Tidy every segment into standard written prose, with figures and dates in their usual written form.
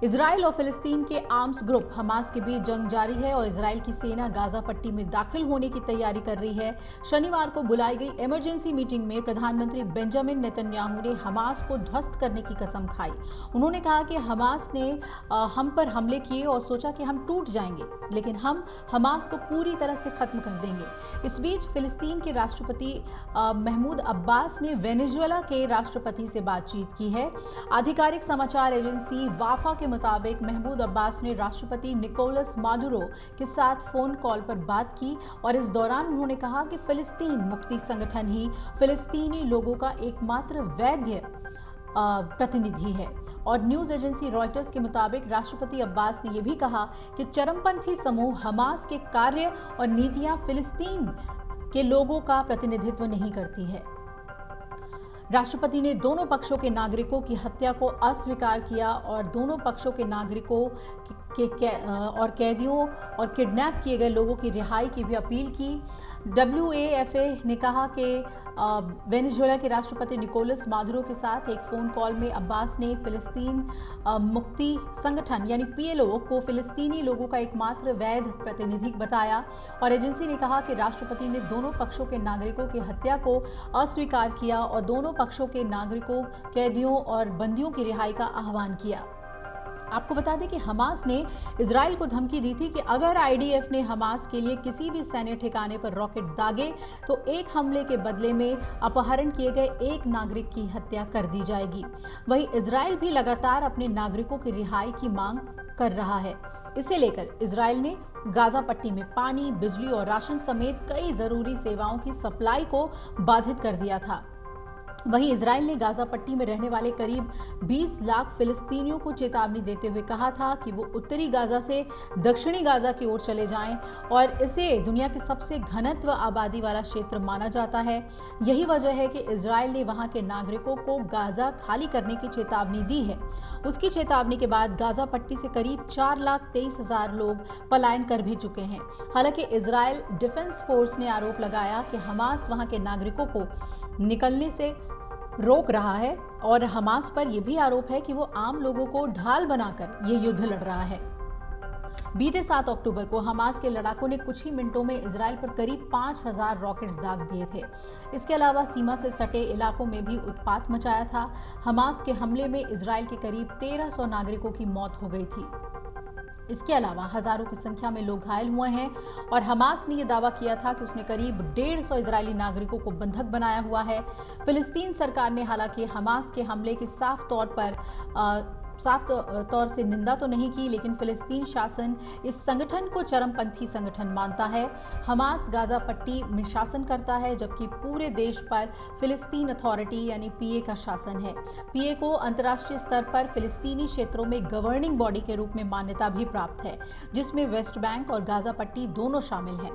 Israel और फिलिस्तीन के आर्म्स ग्रुप हमास के बीच जंग जारी है और इजराइल की सेना गाजा पट्टी में दाखिल होने की तैयारी कर रही है। शनिवार को बुलाई गई इमरजेंसी मीटिंग में प्रधानमंत्री बेंजामिन नेतन्याहू ने हमास को ध्वस्त करने की कसम खाई। उन्होंने कहा कि हमास ने हम पर हमले किए और सोचा कि हम टूट जाएंगे, लेकिन हम हमास को पूरी तरह से खत्म कर देंगे। इस बीच फिलिस्तीन के राष्ट्रपति महमूद अब्बास ने वेनेजुएला के राष्ट्रपति से बातचीत की है। आधिकारिक समाचार एजेंसी वाफा के मुताबिक महमूद अब्बास ने राष्ट्रपति निकोलस मादुरो के साथ फोन कॉल पर बात की और इस दौरान उन्होंने कहा कि फिलिस्तीन मुक्ति संगठन ही फिलिस्तीनी लोगों का एकमात्र वैध प्रतिनिधि है। और न्यूज एजेंसी रॉयटर्स के मुताबिक राष्ट्रपति अब्बास ने यह भी कहा कि चरमपंथी समूह हमास के कार्य और नीतियां फिलिस्तीन के लोगों का प्रतिनिधित्व नहीं करती है। राष्ट्रपति ने दोनों पक्षों के नागरिकों की हत्या को अस्वीकार किया और दोनों पक्षों के नागरिकों और कैदियों और किडनैप किए गए लोगों की रिहाई की भी अपील की। WAFA ने कहा कि वेनेजुएला के राष्ट्रपति निकोलस मादुरो के साथ एक फ़ोन कॉल में अब्बास ने फिलिस्तीन मुक्ति संगठन यानी PLO को फिलिस्तीनी लोगों का एकमात्र वैध प्रतिनिधि बताया और एजेंसी ने कहा कि राष्ट्रपति ने दोनों पक्षों के नागरिकों की हत्या को अस्वीकार किया और दोनों पक्षों के नागरिकों, कैदियों और बंदियों की रिहाई का आह्वान किया। आपको बता दें कि हमास ने इजराइल को धमकी दी थी कि अगर IDF ने हमास के लिए किसी भी सैन्य ठिकाने पर रॉकेट दागे तो एक हमले के बदले में अपहरण किए गए एक नागरिक की हत्या कर दी जाएगी। वहीं इजराइल भी लगातार अपने नागरिकों की रिहाई की मांग कर रहा है। इसे लेकर इजराइल ने गाजा पट्टी में पानी, बिजली और राशन समेत कई जरूरी सेवाओं की सप्लाई को बाधित कर दिया था। वहीं इजराइल ने गाजा पट्टी में रहने वाले करीब 20 लाख फिलिस्तीनियों को चेतावनी देते हुए कहा था कि वो उत्तरी गाजा से दक्षिणी गाजा की ओर चले जाएं और इसे दुनिया के सबसे घनत्व आबादी वाला क्षेत्र माना जाता है। यही वजह है कि इजराइल ने वहां के नागरिकों को गाजा खाली करने की चेतावनी दी है। उसकी चेतावनी के बाद गाजा पट्टी से करीब 4,23,000 लोग पलायन कर भी चुके हैं। हालांकि इजराइल डिफेंस फोर्स ने आरोप लगाया कि हमास वहां के नागरिकों को निकलने से रोक रहा है और हमास पर यह भी आरोप है कि वो आम लोगों को ढाल बनाकर ये युद्ध लड़ रहा है। बीते 7 अक्टूबर को हमास के लड़ाकों ने कुछ ही मिनटों में इजराइल पर करीब 5,000 रॉकेट्स दाग दिए थे। इसके अलावा सीमा से सटे इलाकों में भी उत्पात मचाया था। हमास के हमले में इजराइल के करीब 1,300 नागरिकों की मौत हो गई थी। इसके अलावा हजारों की संख्या में लोग घायल हुए हैं और हमास ने यह दावा किया था कि उसने करीब 150 इजरायली नागरिकों को बंधक बनाया हुआ है। फिलिस्तीन सरकार ने हालांकि हमास के हमले की साफ तौर से निंदा तो नहीं की, लेकिन फिलिस्तीन शासन इस संगठन को चरमपंथी संगठन मानता है। हमास गाजा पट्टी में शासन करता है जबकि पूरे देश पर फिलिस्तीन अथॉरिटी यानी PA का शासन है। PA को अंतर्राष्ट्रीय स्तर पर फिलिस्तीनी क्षेत्रों में गवर्निंग बॉडी के रूप में मान्यता भी प्राप्त है, जिसमें वेस्ट बैंक और गाजा पट्टी दोनों शामिल हैं।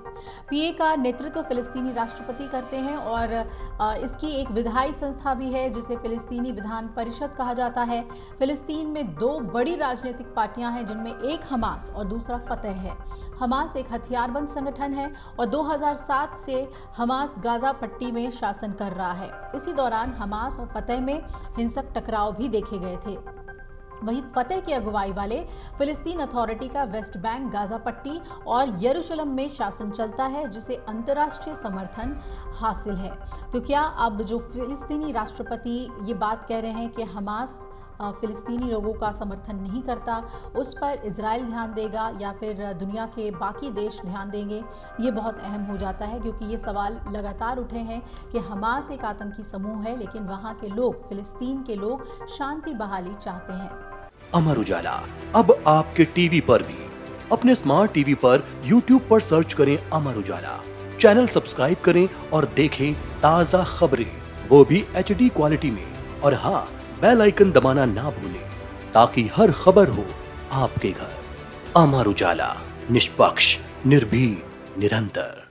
PA का नेतृत्व फिलिस्तीनी राष्ट्रपति करते हैं और इसकी एक विधायी संस्था भी है जिसे फिलिस्तीनी विधान परिषद कहा जाता है। फिलिस्तीन में 2 बड़ी राजनीतिक पार्टियां हैं जिनमें एक हमास और दूसरा फतह है। हमास एक हथियारबंद संगठन है और 2007 से हमास गाजा पट्टी में शासन कर रहा है। इसी दौरान हमास और फतह में हिंसक टकराव भी देखे गए थे। वहीं फतह की अगुवाई वाले फिलिस्तीन अथॉरिटी का वेस्ट बैंक, गाजा पट्टी और यरूशलेम में शासन चलता है, जिसे अंतर्राष्ट्रीय समर्थन हासिल है। तो क्या अब जो फिलिस्तीनी राष्ट्रपति ये बात कह रहे हैं कि हमास फिलिस्तीनी लोगों का समर्थन नहीं करता, उस पर इजराइल ध्यान देगा या फिर दुनिया के बाकी देश ध्यान देंगे, ये बहुत अहम हो जाता है क्योंकि ये सवाल लगातार उठे हैं कि हमास एक आतंकी समूह है लेकिन वहाँ के लोग, फिलिस्तीन के लोग शांति बहाली चाहते हैं। अमर उजाला अब आपके टीवी पर भी। अपने स्मार्ट टीवी पर YouTube पर सर्च करें अमर उजाला, चैनल सब्सक्राइब करें और देखें ताज़ा खबरें, वो भी HD क्वालिटी में। और हाँ, बेल आइकन दबाना ना भूलें ताकि हर खबर हो आपके घर। अमर उजाला, निष्पक्ष, निर्भीक, निरंतर।